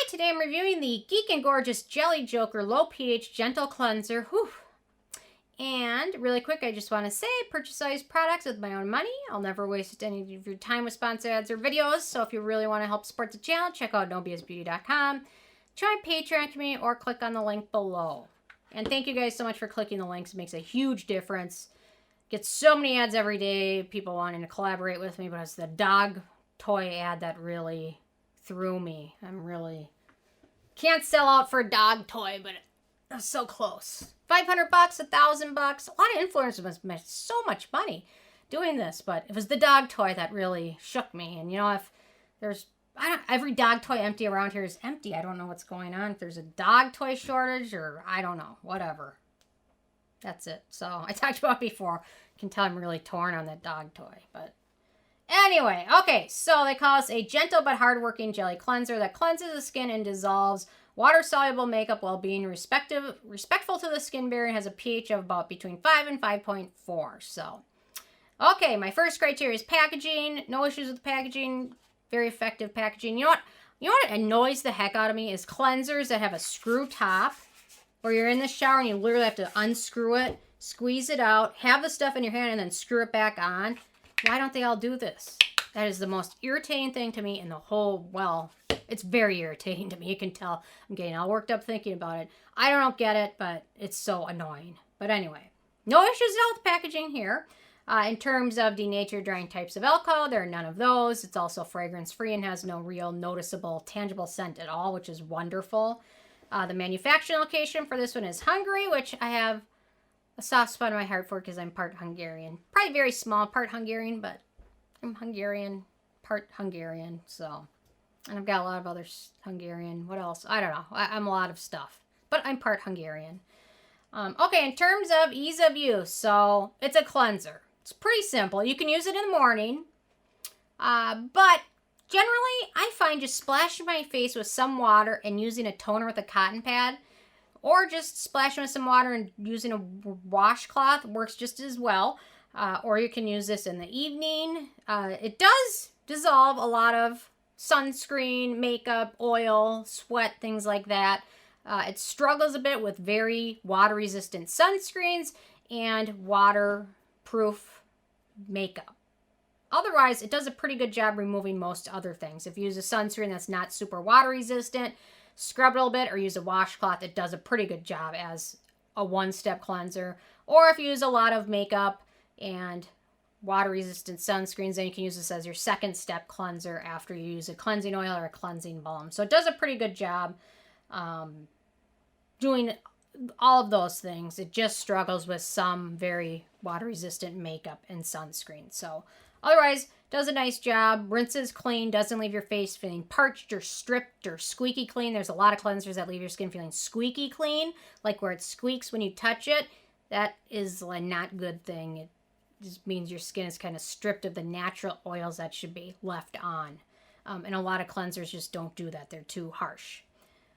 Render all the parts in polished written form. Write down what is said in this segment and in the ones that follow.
Hi, today I'm reviewing the Geek and Gorgeous Jelly Joker Low pH Gentle Cleanser. Whew. And really quick, I just want to say, purchase all these products with my own money. I'll never waste any of your time with sponsored ads or videos. So if you really want to help support the channel, check out nobsbeauty.com. Join Patreon community or click on the link below. And thank you guys so much for clicking the links. It makes a huge difference. Get so many ads every day. People wanting to collaborate with me, but it's the dog toy ad that really threw me. I'm really can't sell out for a dog toy, but it was so close. $500, $1,000. A lot of influencers must make so much money doing this, but it was the dog toy that really shook me. And you know, if there's every dog toy empty around here is empty. I don't know what's going on. If there's a dog toy shortage or I don't know, whatever. That's it. So I talked about it before. You can tell I'm really torn on that dog toy, but anyway, okay, so they call us a gentle but hard-working jelly cleanser that cleanses the skin and dissolves water-soluble makeup while being respectful to the skin barrier and has a pH of about between 5 and 5.4. So, okay, my first criteria is packaging. No issues with the packaging. Very effective packaging. You know what annoys the heck out of me is cleansers that have a screw top where you're in the shower and you literally have to unscrew it, squeeze it out, have the stuff in your hand, and then screw it back on. Why don't they all do this? That is the most irritating thing to me in the whole, well, it's very irritating to me. You can tell I'm getting all worked up thinking about it. I don't get it, but it's so annoying. But anyway, no issues at all with packaging here. In terms of denatured drying types of alcohol, there are none of those. It's also fragrance-free and has no real noticeable, tangible scent at all, which is wonderful. The manufacturing location for this one is Hungary, which I have a soft spot in my heart for because I'm part Hungarian. Probably very small part Hungarian, but I'm Hungarian, part Hungarian, so. And I've got a lot of other Hungarian. What else? I don't know. I'm a lot of stuff, but I'm part Hungarian. Okay, in terms of ease of use, so it's a cleanser. It's pretty simple. You can use it in the morning, but generally I find just splashing my face with some water and using a toner with a cotton pad, or just splashing with some water and using a washcloth works just as well. Or you can use this in the evening. It does dissolve a lot of sunscreen, makeup, oil, sweat, things like that. It struggles a bit with very water-resistant sunscreens and waterproof makeup. Otherwise, it does a pretty good job removing most other things. If you use a sunscreen that's not super water-resistant, scrub it a little bit or use a washcloth, it does a pretty good job as a one-step cleanser. Or if you use a lot of makeup and water-resistant sunscreens, then you can use this as your second step cleanser after you use a cleansing oil or a cleansing balm. So it does a pretty good job doing all of those things. It just struggles with some very water-resistant makeup and sunscreen. So otherwise, does a nice job, rinses clean, doesn't leave your face feeling parched or stripped or squeaky clean. There's a lot of cleansers that leave your skin feeling squeaky clean, like where it squeaks when you touch it. That is a not good thing. It just means your skin is kind of stripped of the natural oils that should be left on. And a lot of cleansers just don't do that. They're too harsh.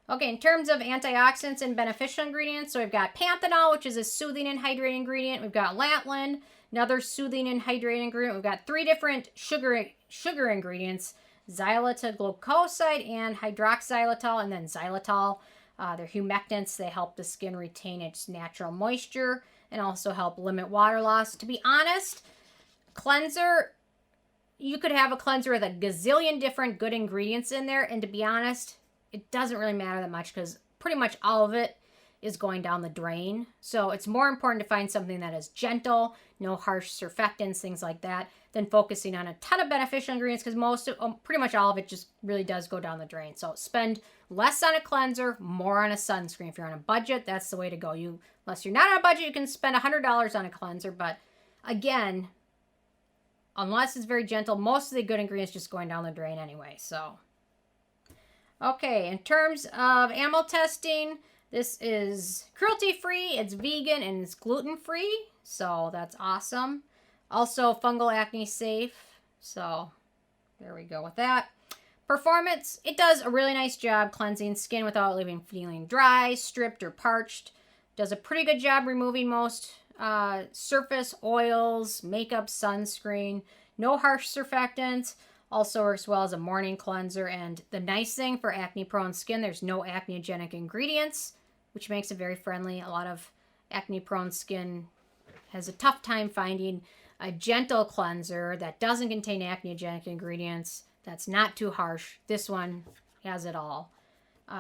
Okay, in terms of antioxidants and beneficial ingredients, so we've got panthenol, which is a soothing and hydrating ingredient. We've got lanolin, another soothing and hydrating ingredient. We've got 3 different sugar ingredients, xylitol-glucoside and hydroxylatol, and then xylitol. They're humectants. They help the skin retain its natural moisture and also help limit water loss. To be honest, cleanser, you could have a cleanser with a gazillion different good ingredients in there, and to be honest, it doesn't really matter that much because pretty much all of it is going down the drain. So it's more important to find something that is gentle, no harsh surfactants, things like that, than focusing on a ton of beneficial ingredients because pretty much all of it just really does go down the drain. So spend less on a cleanser, more on a sunscreen. If you're on a budget, that's the way to go. Unless you're not on a budget, you can spend $100 on a cleanser. But again, unless it's very gentle, most of the good ingredients just going down the drain anyway. So, okay, in terms of animal testing, this is cruelty-free, it's vegan, and it's gluten-free. So that's awesome. Also fungal acne safe. So there we go with that. Performance, it does a really nice job cleansing skin without leaving feeling dry, stripped, or parched. Does a pretty good job removing most surface oils, makeup, sunscreen. No harsh surfactants. Also works well as a morning cleanser. And the nice thing for acne-prone skin, there's no acneogenic ingredients, which makes it very friendly. A lot of acne-prone skin has a tough time finding a gentle cleanser that doesn't contain acneogenic ingredients, that's not too harsh. This one has it all.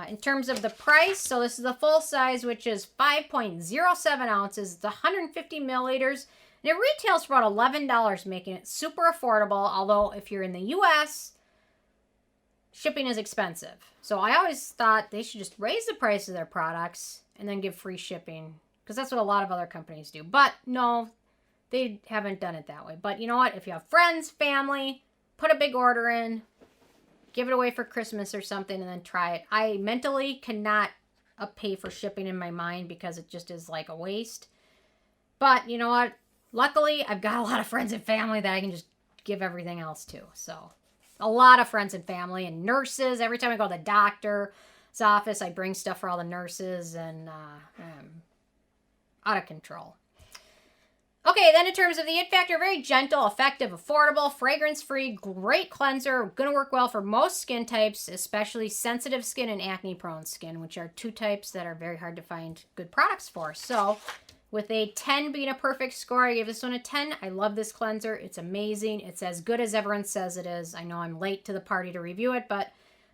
In terms of the price, so this is the full size, which is 5.07 ounces, the 150 milliliters, and it retails for about $11, making it super affordable, although if you're in the U.S., shipping is expensive. So I always thought they should just raise the price of their products and then give free shipping, because that's what a lot of other companies do. But no, they haven't done it that way. But you know what? If you have friends, family, put a big order in, give it away for Christmas or something, and then try it. I mentally cannot pay for shipping in my mind because it just is like a waste. But you know what? Luckily, I've got a lot of friends and family that I can just give everything else to. So a lot of friends and family and nurses. Every time I go to the doctor's office, I bring stuff for all the nurses, and out of control. Okay, then in terms of the it factor, very gentle, effective, affordable, fragrance-free, great cleanser. Going to work well for most skin types, especially sensitive skin and acne-prone skin, which are two types that are very hard to find good products for. So with a 10 being a perfect score, I gave this one a 10. I love this cleanser. It's amazing. It's as good as everyone says it is. I know I'm late to the party to review it, but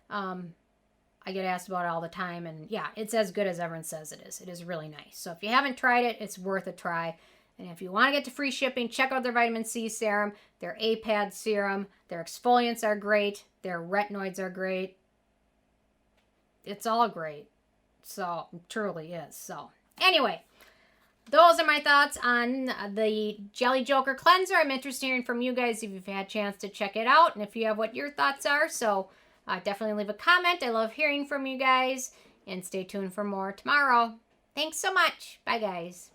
I get asked about it all the time. And yeah, it's as good as everyone says it is. It is really nice. So if you haven't tried it, it's worth a try. And if you want to get to free shipping, check out their vitamin C serum, their A-Pad serum. Their exfoliants are great. Their retinoids are great. It's all great. So, it truly is. So, anyway, those are my thoughts on the Jelly Joker cleanser. I'm interested in hearing from you guys if you've had a chance to check it out and if you have what your thoughts are. So, definitely leave a comment. I love hearing from you guys. And stay tuned for more tomorrow. Thanks so much. Bye, guys.